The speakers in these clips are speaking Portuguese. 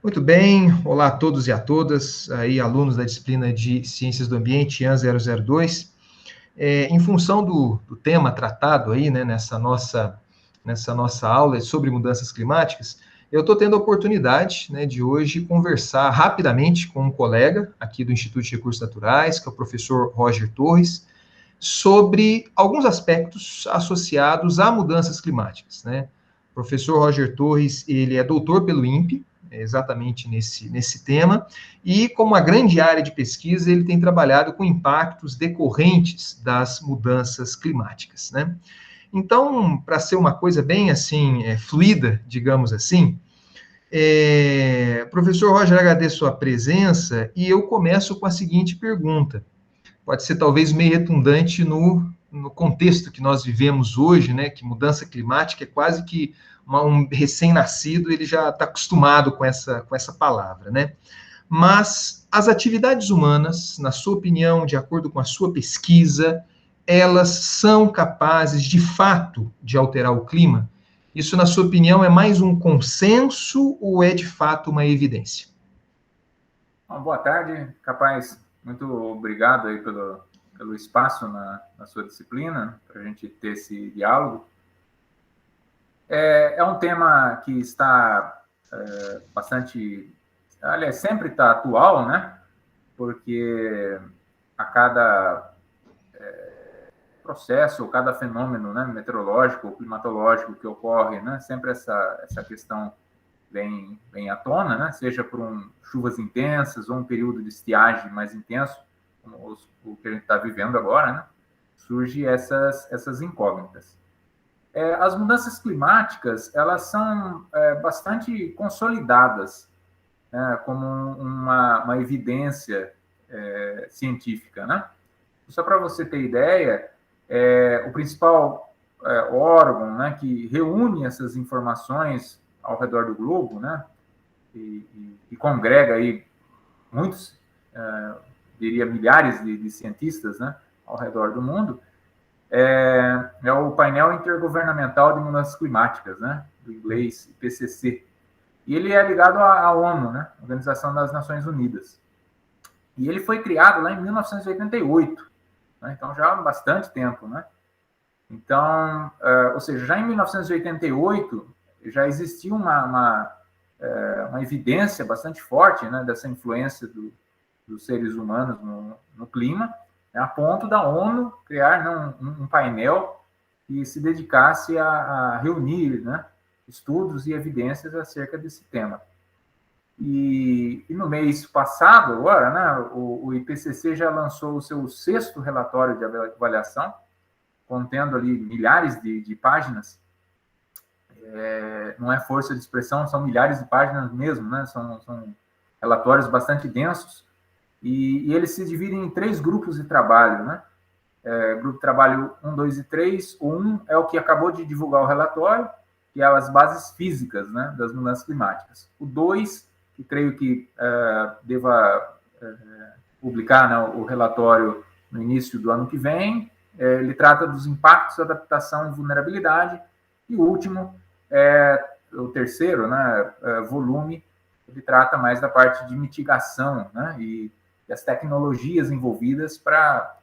Muito bem, olá a todos e a todas, aí alunos da disciplina de Ciências do Ambiente, IAN 002. Em função do tema tratado aí, né, nessa nossa aula sobre mudanças climáticas, eu estou tendo a oportunidade, né, de hoje conversar rapidamente com um colega aqui do Instituto de Recursos Naturais, que é o professor Roger Torres, sobre alguns aspectos associados a mudanças climáticas, né? O professor Roger Torres, ele é doutor pelo INPE, exatamente nesse tema, e como uma grande área de pesquisa, ele tem trabalhado com impactos decorrentes das mudanças climáticas, né? Então, para ser uma coisa bem assim, fluida, digamos assim, professor Roger, agradeço a presença e eu começo com a seguinte pergunta. Pode ser talvez meio redundante no contexto que nós vivemos hoje, né? Que mudança climática é quase que um recém-nascido, ele já está acostumado com essa palavra, né? Mas as atividades humanas, na sua opinião, de acordo com a sua pesquisa, elas são capazes, de fato, de alterar o clima? Isso, na sua opinião, é mais um consenso ou é, de fato, uma evidência? Boa tarde, capaz. Muito obrigado aí pelo espaço na sua disciplina, para a gente ter esse diálogo. É um tema que está bastante... Aliás, sempre está atual, né? Porque a cada processo, ou cada fenômeno, né, meteorológico ou climatológico que ocorre, né, sempre essa questão vem à tona, né, seja por chuvas intensas ou um período de estiagem mais intenso, como o que a gente está vivendo agora, né, surge essas incógnitas. As mudanças climáticas, elas são bastante consolidadas, né, como uma evidência científica, né? Só para você ter ideia, o principal órgão, né, que reúne essas informações ao redor do globo, né, e congrega aí muitos, diria milhares de cientistas, né, ao redor do mundo, é o painel intergovernamental de mudanças climáticas, né, do inglês IPCC. E ele é ligado à ONU, né, Organização das Nações Unidas. E ele foi criado lá em 1988, né, então já há bastante tempo, né? Então, ou seja, já em 1988 já existia uma evidência bastante forte, né, dessa influência dos seres humanos no clima, né, a ponto da ONU criar um painel que se dedicasse a reunir, né, estudos e evidências acerca desse tema. E no mês passado, agora, né, o IPCC já lançou o seu 6º relatório de avaliação, contendo ali milhares de páginas. Não é força de expressão, são milhares de páginas mesmo, né? São relatórios bastante densos, e eles se dividem em 3 grupos de trabalho, né? Grupo de trabalho 1, 2 e 3. O 1 é o que acabou de divulgar o relatório, que é as bases físicas, né, das mudanças climáticas. O 2, que creio que deva publicar, né, o relatório no início do ano que vem, ele trata dos impactos, adaptação e vulnerabilidade. E o último, o 3º, né, volume, ele trata mais da parte de mitigação, né, e as tecnologias envolvidas para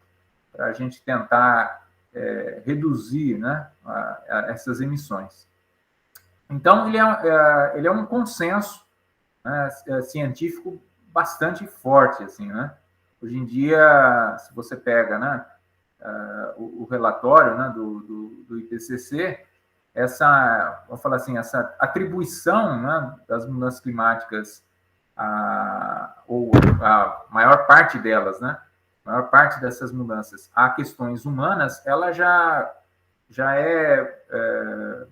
a gente tentar reduzir, né, essas emissões. Então, ele é um consenso, né, científico bastante forte, assim, né? Hoje em dia, se você pega, né, o relatório, né, do IPCC, vou falar assim, essa atribuição, né, das mudanças climáticas, ou a maior parte delas, né, a maior parte dessas mudanças a questões humanas, ela já é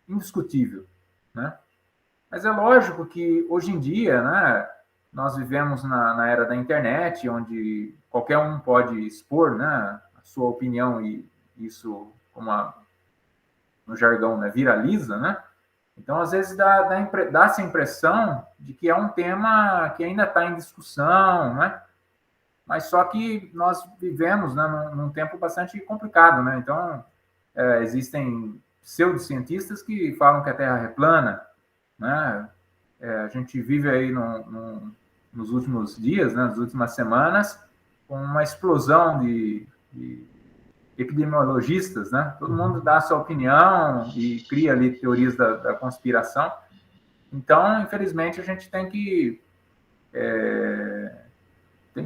indiscutível, né? Mas é lógico que hoje em dia, né, nós vivemos na era da internet, onde qualquer um pode expor, né, a sua opinião, e isso, como no jargão, né, viraliza, né? Então, às vezes, dá essa impressão de que é um tema que ainda está em discussão, né? Mas só que nós vivemos, né, num tempo bastante complicado, né? Então, existem pseudocientistas que falam que a Terra é plana, né? a gente vive aí nos últimos dias, né, nas últimas semanas, com uma explosão de epidemiologistas, né? Todo mundo dá a sua opinião e cria ali teorias da conspiração. Então, infelizmente, a gente tem que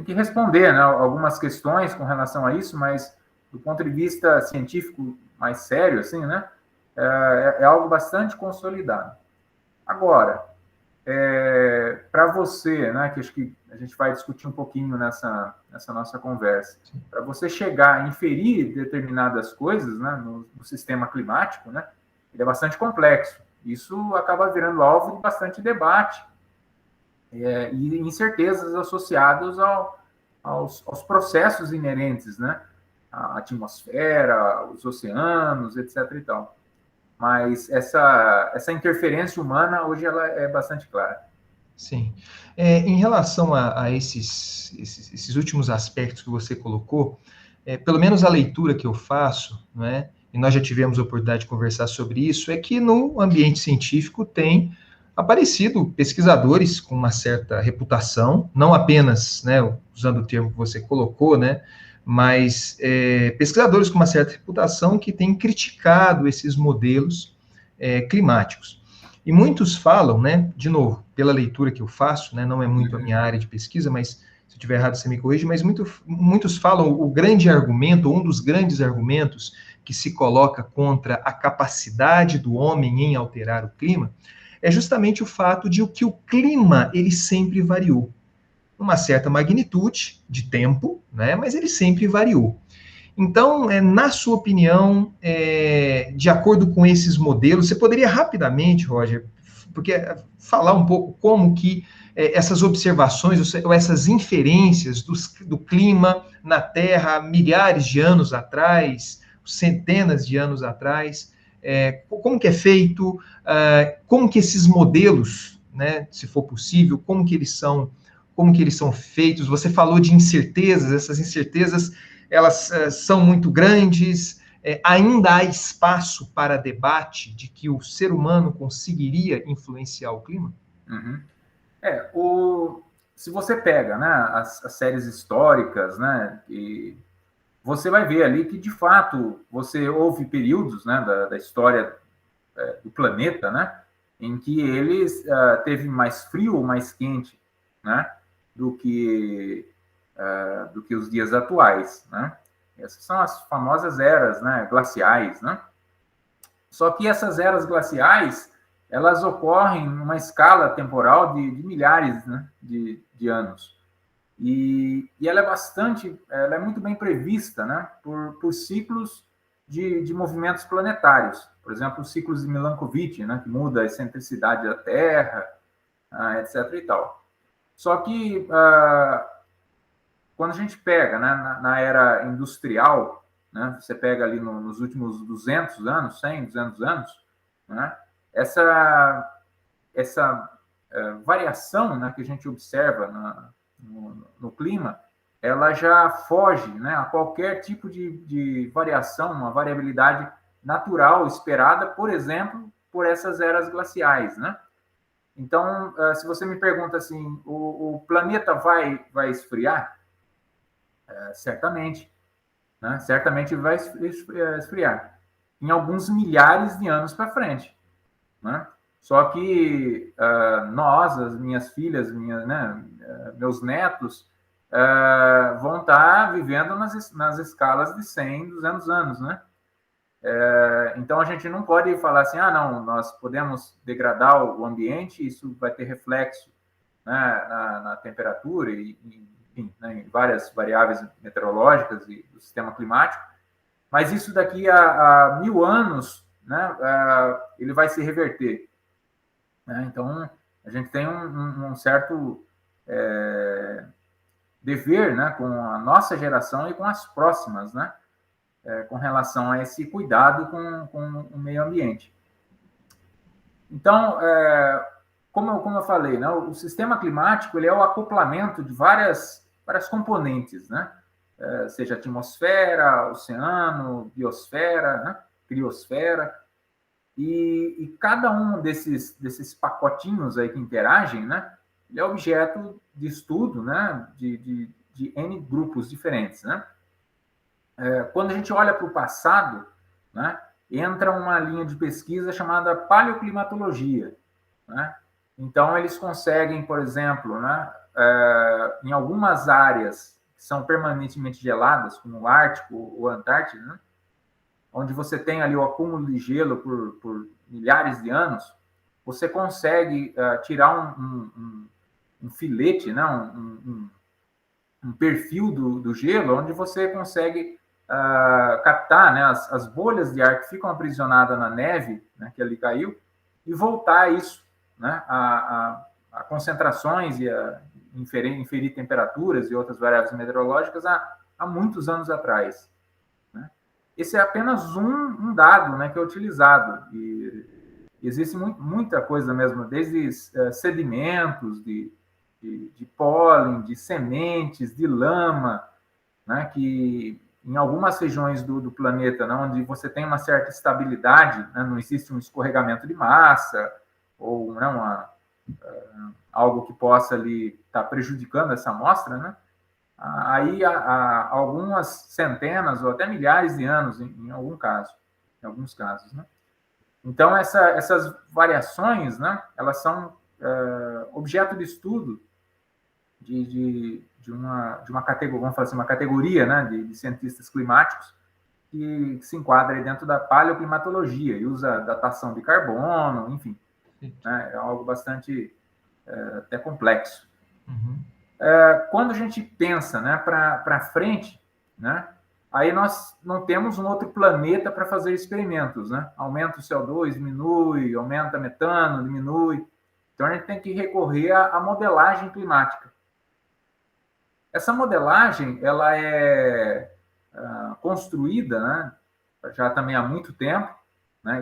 responder, né, algumas questões com relação a isso, mas do ponto de vista científico mais sério, assim, né, é algo bastante consolidado. Agora, para você, né, que acho que a gente vai discutir um pouquinho nessa nossa conversa, para você chegar a inferir determinadas coisas, né, no sistema climático, né, ele é bastante complexo. Isso acaba virando alvo de bastante debate e incertezas associadas aos processos inerentes, né, à atmosfera, os oceanos, etc. e tal. Mas essa interferência humana, hoje, ela é bastante clara. Sim. Em relação a esses últimos aspectos que você colocou, pelo menos a leitura que eu faço, não é? E nós já tivemos a oportunidade de conversar sobre isso, é que no ambiente científico tem aparecido pesquisadores com uma certa reputação, não apenas, né, usando o termo que você colocou, né, mas pesquisadores com uma certa reputação que têm criticado esses modelos climáticos. E muitos falam, né, de novo, pela leitura que eu faço, né, não é muito a minha área de pesquisa, mas se eu estiver errado você me corrige, mas muitos falam o grande argumento, um dos grandes argumentos que se coloca contra a capacidade do homem em alterar o clima, é justamente o fato de que o clima, ele sempre variou. Uma certa magnitude de tempo, né, mas ele sempre variou. Então, na sua opinião, de acordo com esses modelos, você poderia rapidamente, Roger, porque falar um pouco como que essas observações ou essas inferências do clima na Terra milhares de anos atrás, centenas de anos atrás, como que é feito, como que esses modelos, né, se for possível, como que eles são feitos? Você falou de incertezas, essas incertezas elas são muito grandes, ainda há espaço para debate de que o ser humano conseguiria influenciar o clima? Uhum. Se você pega, né, as séries históricas, né, você vai ver ali que, de fato, houve períodos, né, da história do planeta, né, em que ele teve mais frio ou mais quente, né, do que os dias atuais, né? Essas são as famosas eras, né, glaciais, né? Só que essas eras glaciais, elas ocorrem numa escala temporal de milhares, né, de anos. E ela é muito bem prevista, né, por ciclos de movimentos planetários. Por exemplo, os ciclos de Milankovitch, né, que muda a excentricidade da Terra, etc. e tal. Só que quando a gente pega, né, na era industrial, né, você pega ali nos últimos 200 anos, 100, 200 anos, né, essa variação, né, que a gente observa no clima, ela já foge, né, a qualquer tipo de variação, uma variabilidade natural esperada, por exemplo, por essas eras glaciais, né? Então, se você me pergunta assim, o planeta vai esfriar? Certamente, né? Certamente vai esfriar em alguns milhares de anos para frente, né? Só que nós, as minhas filhas, né, meus netos, vão estar vivendo nas escalas de 100, 200 anos, né? Então, a gente não pode falar assim, não, nós podemos degradar o ambiente, isso vai ter reflexo, né, na temperatura enfim, né, em várias variáveis meteorológicas e do sistema climático, mas isso daqui a 1000 anos, né, ele vai se reverter. Né? Então, a gente tem um certo dever, né, com a nossa geração e com as próximas, né, com relação a esse cuidado com o meio ambiente. Então, como eu falei, né, o sistema climático ele é o acoplamento de várias componentes, né? Seja atmosfera, oceano, biosfera, né? Criosfera. E cada um desses pacotinhos aí que interagem, né, ele é objeto de estudo, né, de N grupos diferentes, né? Quando a gente olha para o passado, né, entra uma linha de pesquisa chamada paleoclimatologia, né? Então, eles conseguem, por exemplo, né, em algumas áreas que são permanentemente geladas, como o Ártico ou a Antártida, né, onde você tem ali o acúmulo de gelo por milhares de anos, você consegue tirar um filete, né, um perfil do gelo, onde você consegue captar, né, as bolhas de ar que ficam aprisionadas na neve, né, que ali caiu, e voltar isso, né, a concentrações e inferir temperaturas e outras variáveis meteorológicas há muitos anos atrás. Né? Esse é apenas um dado, né, que é utilizado. E existe muita coisa mesmo, desde sedimentos, de pólen, de sementes, de lama, né, que em algumas regiões do planeta, né, onde você tem uma certa estabilidade, né, não existe um escorregamento de massa ou, né, algo que possa ali estar prejudicando essa amostra, né, aí há algumas centenas ou até milhares de anos, em alguns casos, né? Então, essas variações, né, elas são objeto de estudo de uma categoria, vamos falar assim, uma categoria, né, de cientistas climáticos que se enquadra dentro da paleoclimatologia e usa datação de carbono, enfim, né, é algo bastante até complexo. Uhum. Quando a gente pensa, né, para frente, né, aí nós não temos um outro planeta para fazer experimentos, né? Aumenta o CO2, diminui, aumenta metano, diminui. Então a gente tem que recorrer à modelagem climática. Essa modelagem, ela é construída, né, já também há muito tempo, né,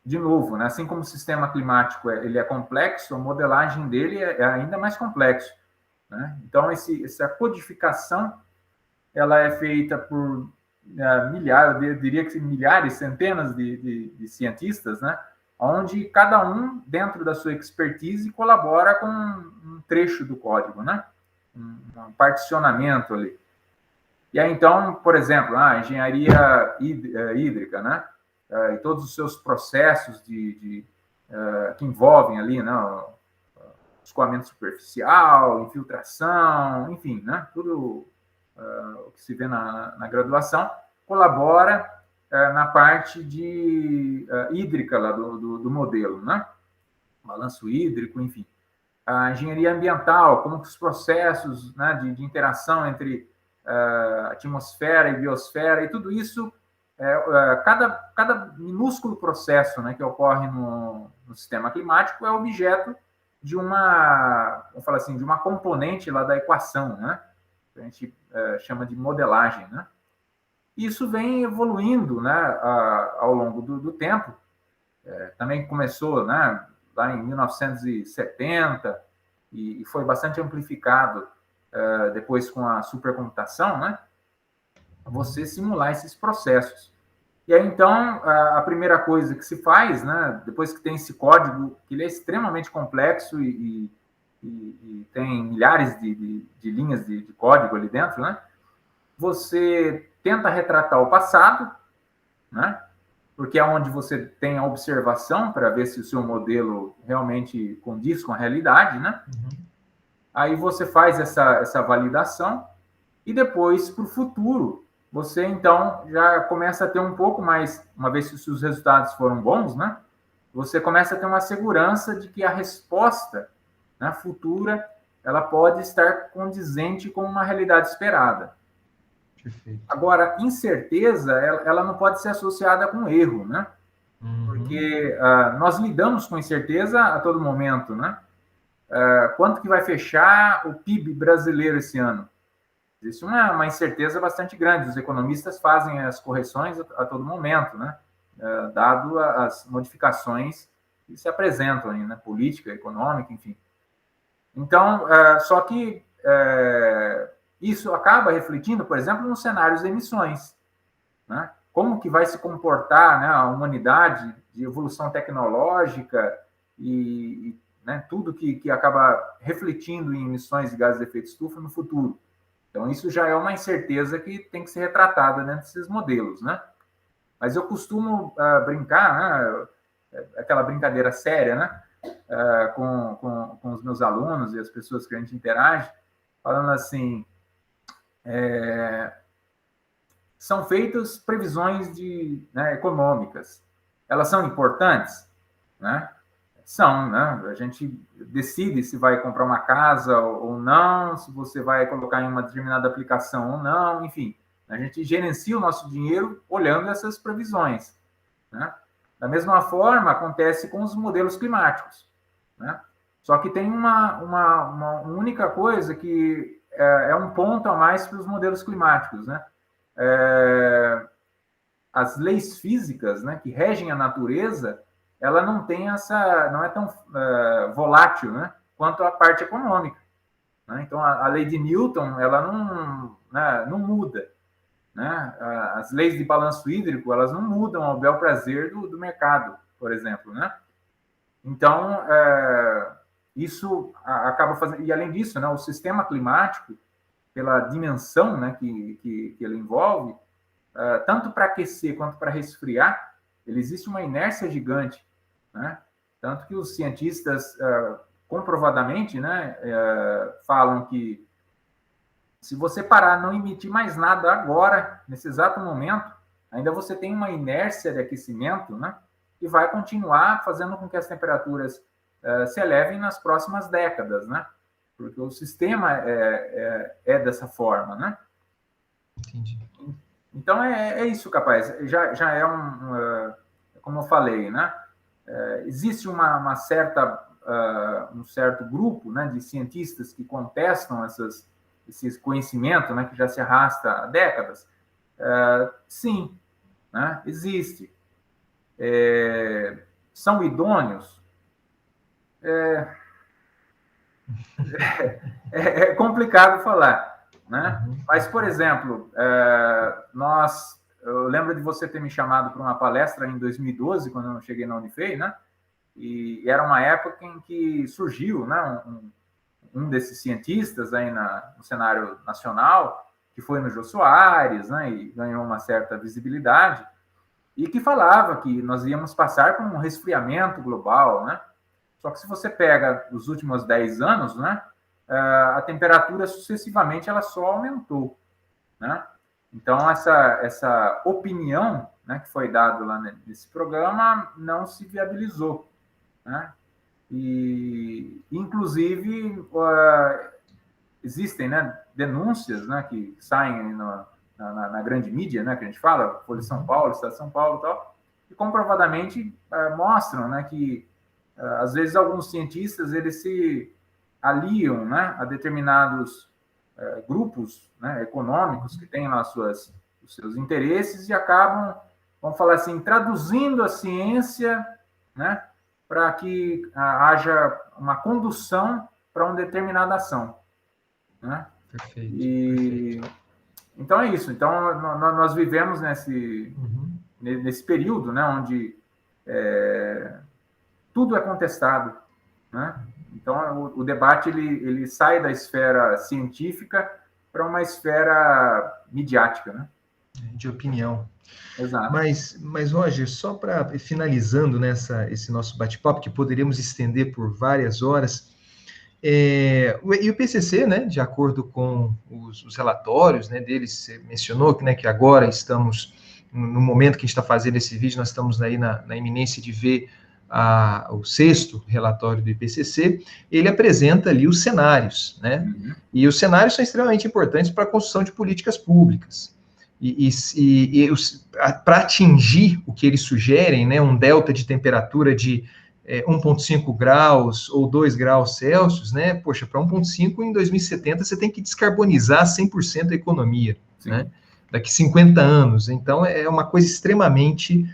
de novo, né, assim como o sistema climático ele é complexo, a modelagem dele é ainda mais complexo. Né? Então, essa codificação ela é feita por milhares, eu diria que milhares, centenas de cientistas, né? Onde cada um, dentro da sua expertise, colabora com um trecho do código, né? Um particionamento ali. E aí, então, por exemplo, a engenharia hídrica, né? E todos os seus processos que envolvem ali, né? Escoamento superficial, infiltração, enfim, né? Tudo o que se vê na graduação, colabora na parte hídrica lá do modelo, né? Balanço hídrico, enfim. A engenharia ambiental, como que os processos, né, de interação entre atmosfera e biosfera, e tudo isso, cada minúsculo processo, né, que ocorre no sistema climático é objeto de vamos falar assim, de uma componente lá da equação, né? Que a gente chama de modelagem, né? Isso vem evoluindo, né, ao longo do tempo. Também começou, né, lá em 1970 e foi bastante amplificado depois com a supercomputação, né? Você simular esses processos. E aí, então, a primeira coisa que se faz, né, depois que tem esse código, que ele é extremamente complexo e tem milhares de linhas de código ali dentro, né, você tenta retratar o passado, né, porque é onde você tem a observação para ver se o seu modelo realmente condiz com a realidade, né? Uhum. Aí você faz essa validação e depois, para o futuro, você, então, já começa a ter um pouco mais, uma vez que os resultados foram bons, né? Você começa a ter uma segurança de que a resposta, né, futura, ela pode estar condizente com uma realidade esperada. Perfeito. Agora, incerteza, ela não pode ser associada com erro, né? Uhum. Porque nós lidamos com incerteza a todo momento, né? Quanto que vai fechar o PIB brasileiro esse ano? Existe uma incerteza bastante grande. Os economistas fazem as correções a todo momento, né? Dado as modificações que se apresentam aí, né? Política, econômica, enfim. Então, só que isso acaba refletindo, por exemplo, nos cenários de emissões, né? como que vai se comportar, né, a humanidade de evolução tecnológica e né, tudo que acaba refletindo em emissões de gases de efeito estufa no futuro. Então, isso já é uma incerteza que tem que ser retratada dentro desses modelos, né? Mas eu costumo brincar, né, aquela brincadeira séria, né, com os meus alunos e as pessoas que a gente interage, falando assim, são feitas previsões né, econômicas. Elas são importantes? Né? São, né? A gente decide se vai comprar uma casa ou não, se você vai colocar em uma determinada aplicação ou não, enfim. A gente gerencia o nosso dinheiro olhando essas previsões. Né? Da mesma forma, acontece com os modelos climáticos. Né? Só que tem uma única coisa que é um ponto a mais para os modelos climáticos. Né? As leis físicas, né, que regem a natureza, ela não é tão volátil, né, quanto a parte econômica. Né? Então, a lei de Newton, ela não muda. Né? As leis de balanço hídrico, elas não mudam ao bel prazer do mercado, por exemplo. Né? Então, isso acaba fazendo... E, além disso, né, o sistema climático, pela dimensão, né, que ele envolve, tanto para aquecer quanto para resfriar, existe uma inércia gigante. Né? Tanto que os cientistas, comprovadamente, né, falam que se você parar, não emitir mais nada agora, nesse exato momento, ainda você tem uma inércia de aquecimento, né, que vai continuar fazendo com que as temperaturas se elevem nas próximas décadas, né? Porque o sistema é dessa forma, né? Entendi. Então, é isso, capaz. Já é como eu falei, né? Existe um certo grupo, né, de cientistas que contestam esse conhecimento, né, que já se arrasta há décadas. Sim, né? Existe. São idôneos? É complicado falar, né? Mas, por exemplo, eu lembro de você ter me chamado para uma palestra em 2012, quando eu cheguei na Unifei, né? E era uma época em que surgiu, né, um desses cientistas aí no cenário nacional, que foi no Jô Soares, né, e ganhou uma certa visibilidade, e que falava que nós íamos passar por um resfriamento global, né? Só que se você pega os últimos 10 anos, né, a temperatura sucessivamente ela só aumentou. Né? Então, essa opinião, né, que foi dada lá nesse programa não se viabilizou. Né? E, inclusive, existem, né, denúncias, né, que saem na grande mídia, né, que a gente fala, Folha de São Paulo, Estado de São Paulo e tal, que comprovadamente mostram, né, que às vezes alguns cientistas eles se aliam, né, a determinados grupos, né, econômicos que têm lá os seus interesses e acabam, vamos falar assim, traduzindo a ciência, né, para que haja uma condução para uma determinada ação. Né? Perfeito, perfeito. Então é isso. Então nós vivemos nesse período, né, onde tudo é contestado, né? Então o debate ele sai da esfera científica para uma esfera midiática, né? De opinião. Exato. Mas Roger, só para finalizando esse nosso bate-papo, que poderíamos estender por várias horas, e o IPCC, né, de acordo com os relatórios, né, deles, você mencionou que, né, que agora estamos, no momento que a gente está fazendo esse vídeo, nós estamos aí na iminência de ver o 6º relatório do IPCC, ele apresenta ali os cenários, né? E os cenários são extremamente importantes para a construção de políticas públicas. Para atingir o que eles sugerem, né, um delta de temperatura de 1,5 graus ou 2 graus Celsius, né? Poxa, para 1,5 em 2070 você tem que descarbonizar 100% a economia, né? Daqui 50 anos. Então, é uma coisa extremamente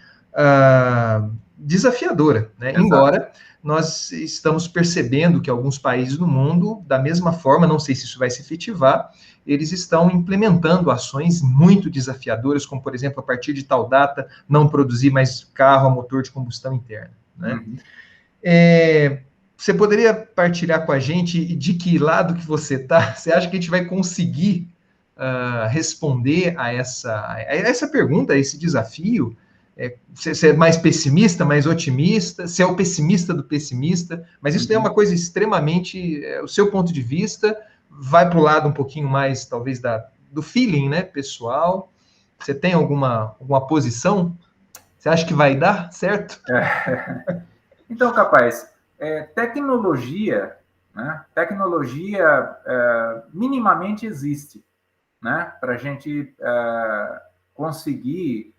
desafiadora, né? Exato. Embora nós estamos percebendo que alguns países no mundo, da mesma forma, não sei se isso vai se efetivar, eles estão implementando ações muito desafiadoras, como, por exemplo, a partir de tal data, não produzir mais carro a motor de combustão interna, né? Você poderia partilhar com a gente de que lado que você está? Você acha que a gente vai conseguir responder a essa pergunta, a esse desafio? Você é mais pessimista, mais otimista? Você é o pessimista do pessimista? Mas isso é uma coisa extremamente... o seu ponto de vista vai para o lado um pouquinho mais, talvez, do feeling, né, pessoal. Você tem alguma posição? Você acha que vai dar certo? Então, capaz, tecnologia, né? Tecnologia minimamente existe, né? Para a gente conseguir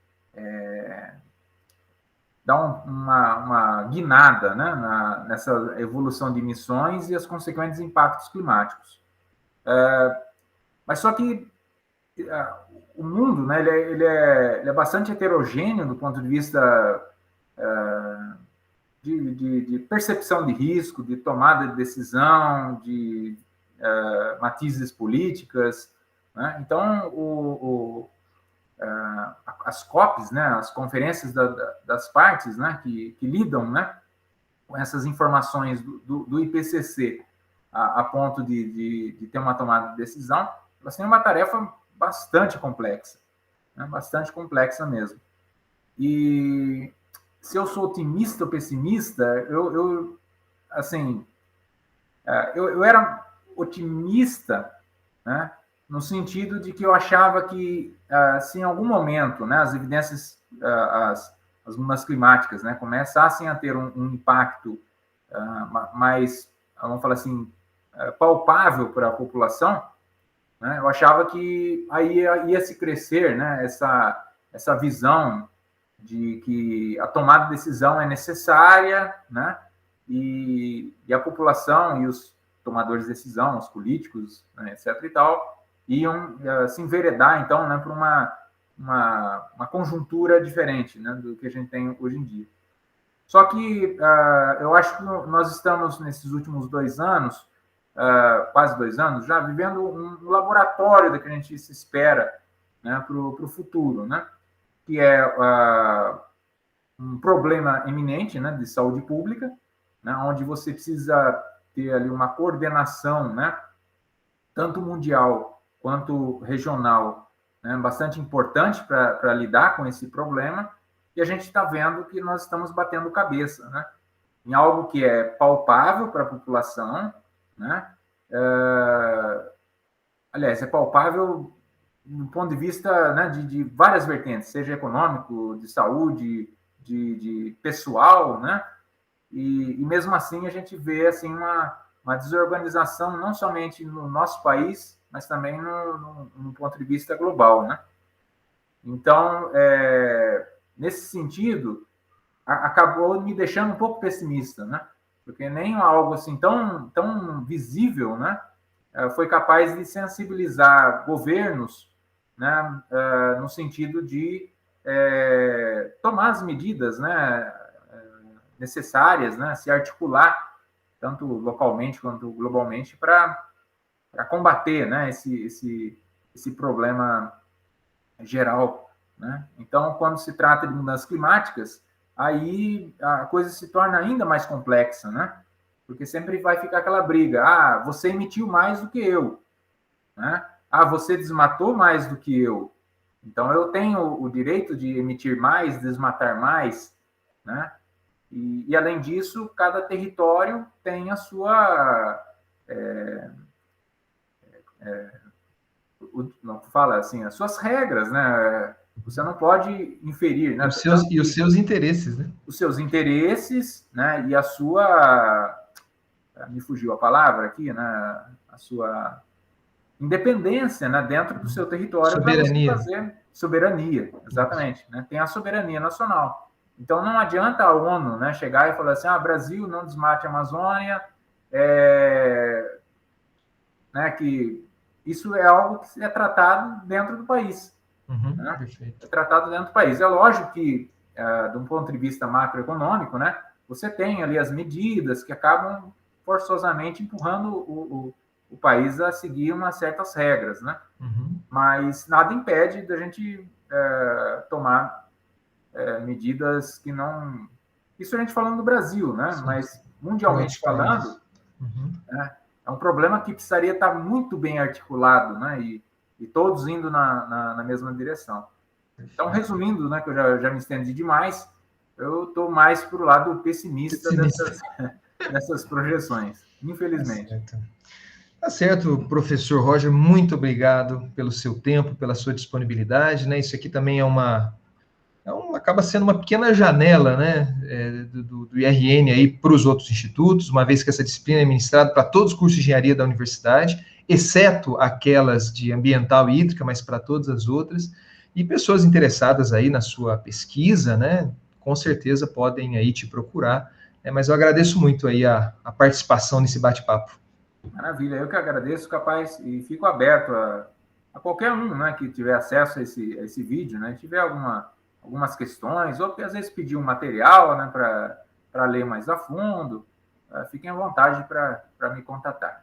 dar uma guinada, né? Nessa evolução de emissões e os consequentes impactos climáticos. Mas só que o mundo, né? Ele é bastante heterogêneo do ponto de vista de percepção de risco, de tomada de decisão, de matizes políticas, né? Então, as COPs, né, as conferências das partes, né, que lidam, né, com essas informações do IPCC a ponto de ter uma tomada de decisão, elas têm uma tarefa bastante complexa, né, bastante complexa mesmo. E se eu sou otimista ou pessimista, eu era otimista, né, no sentido de que eu achava que, se em algum momento, né, as evidências, as mudanças climáticas, né, começassem a ter um impacto mais, vamos falar assim, palpável para a população, né, eu achava que aí ia se crescer, né, essa visão de que a tomada de decisão é necessária, né, e a população e os tomadores de decisão, os políticos, né, etc. e tal, iam se enveredar, então, né, para uma conjuntura diferente, né, do que a gente tem hoje em dia. Só que eu acho que nós estamos, nesses últimos 2 anos, quase 2 anos, já vivendo um laboratório da que a gente se espera, né, para o futuro, né, que é um problema eminente, né, de saúde pública, né, onde você precisa ter ali uma coordenação, né, tanto mundial quanto regional, né, bastante importante para lidar com esse problema, e a gente está vendo que nós estamos batendo cabeça, né, em algo que é palpável para a população, né, aliás, é palpável do ponto de vista, né, de várias vertentes, seja econômico, de saúde, de pessoal, né, e mesmo assim a gente vê assim uma desorganização não somente no nosso país, mas também no ponto de vista global, né? Então, nesse sentido, acabou me deixando um pouco pessimista, né? Porque nem algo assim tão visível, né, foi capaz de sensibilizar governos, né, no sentido de tomar as medidas, né, necessárias, né, se articular tanto localmente quanto globalmente para combater, né, esse problema geral, né? Então, quando se trata de mudanças climáticas, aí a coisa se torna ainda mais complexa, né? Porque sempre vai ficar aquela briga: você emitiu mais do que eu, né? Você desmatou mais do que eu, então eu tenho o direito de emitir mais, desmatar mais, né? E além disso, cada território tem a sua não fala assim, as suas regras, né? Você não pode inferir, né? Os seus interesses, né? Os seus interesses, né? E a sua, me fugiu a palavra aqui, né? A sua independência, né? Dentro do seu território. Soberania. Fazer soberania, exatamente, né? Tem a soberania nacional. Então não adianta a ONU, né, chegar e falar assim: Brasil, não desmate a Amazônia, né? Que isso é algo que é tratado dentro do país. Uhum, né? Perfeito. É tratado dentro do país. É lógico que de um ponto de vista macroeconômico, né, você tem ali as medidas que acabam forçosamente empurrando o país a seguir umas certas regras, né? Uhum. Mas nada impede da gente tomar medidas que não... Isso a gente falando do Brasil, né? Sim. Mas mundialmente falando, uhum. É um problema que precisaria estar muito bem articulado, né? E todos indo na mesma direção. Então, resumindo, né, que eu já me estendi demais, eu estou mais para o lado pessimista. Dessas projeções, infelizmente. Tá certo, professor Roger, muito obrigado pelo seu tempo, pela sua disponibilidade, né? Isso aqui também acaba sendo uma pequena janela, né, do IRN aí para os outros institutos, uma vez que essa disciplina é ministrada para todos os cursos de engenharia da universidade, exceto aquelas de ambiental e hídrica, mas para todas as outras, e pessoas interessadas aí na sua pesquisa, né, com certeza podem aí te procurar, né, mas eu agradeço muito aí a participação nesse bate-papo. Maravilha, eu que agradeço, capaz, e fico aberto a qualquer um, né, que tiver acesso a esse vídeo, né, tiver algumas questões, ou que às vezes pedir um material, né, para ler mais a fundo, fiquem à vontade para me contatar.